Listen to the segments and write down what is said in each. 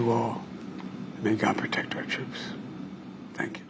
you all. May God protect our troops. Thank you.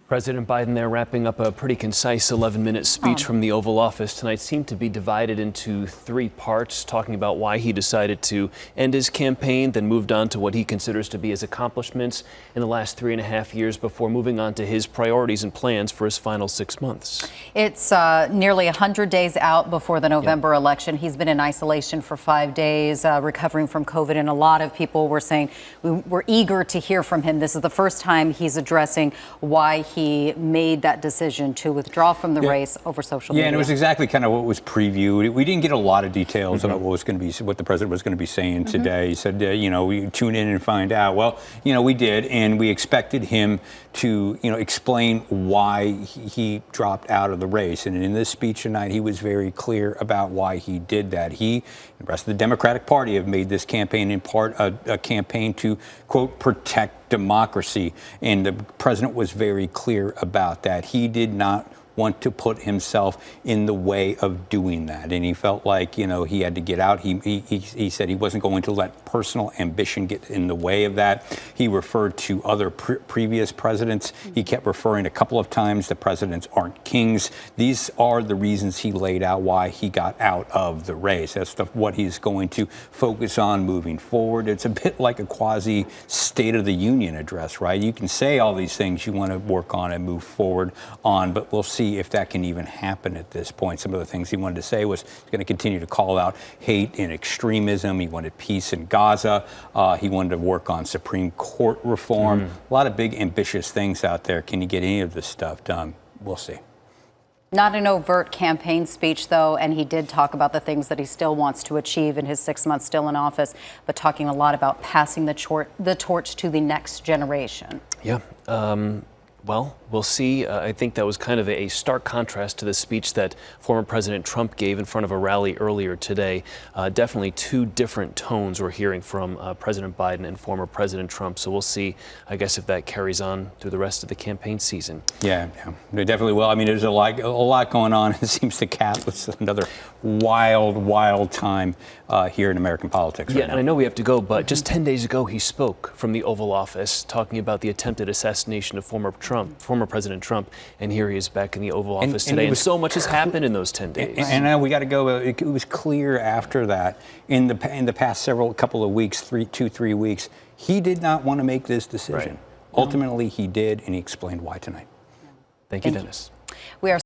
President Biden there wrapping up a pretty concise 11-minute speech from the Oval Office tonight. Seemed to be divided into three parts, talking about why he decided to end his campaign, then moved on to what he considers to be his accomplishments in the last 3.5 years before moving on to his priorities and plans for his final 6 months. It's nearly 100 days out before the November election. He's been in isolation for 5 days, recovering from COVID, and a lot of people were saying we're eager to hear from him. This is the first time he's addressing why he made that decision to withdraw from the race over social media. Yeah, and it was exactly kind of what was previewed. We didn't get a lot of details about what the president was going to be saying today. He said, you know, we tune in and find out. Well, you know, we did, and we expected him to, you know, explain why he dropped out of the race. And in this speech tonight, he was very clear about why he did that. He and the rest of the Democratic Party have made this campaign in part a campaign to, quote, protect democracy. And the president was very clear about that. He did not want to put himself in the way of doing that. And he felt like, you know, he had to get out. He said he wasn't going to let personal ambition get in the way of that. He referred to other previous presidents. He kept referring a couple of times that presidents aren't kings. These are the reasons he laid out why he got out of the race. That's what he's going to focus on moving forward. It's a bit like a quasi State of the Union address, right? You can say all these things you want to work on and move forward on, but we'll see if that can even happen at this point. Some of the things he wanted to say was he's going to continue to call out hate and extremism. He wanted peace in Gaza. He wanted to work on Supreme Court reform. A lot of big, ambitious things out there. Can you get any of this stuff done? We'll see. Not an overt campaign speech, though, and he did talk about the things that he still wants to achieve in his 6 months still in office, but talking a lot about passing the torch to the next generation. Yeah. Well, we'll see. I think that was kind of a stark contrast to the speech that former President Trump gave in front of a rally earlier today. Definitely two different tones we're hearing from President Biden and former President Trump. So we'll see, I guess, if that carries on through the rest of the campaign season. Yeah, they definitely will. I mean, there's a lot going on. It seems the cap was another wild time here in American politics right now. And I know we have to go, but just 10 days ago, he spoke from the Oval Office talking about the attempted assassination of former President Trump, and here he is back in the Oval Office today, and so much has happened in those 10 days. And now we got to go. It was clear after that, in the past couple of weeks, 3 weeks, he did not want to make this decision. Ultimately, he did, and he explained why tonight. Thank you, Dennis.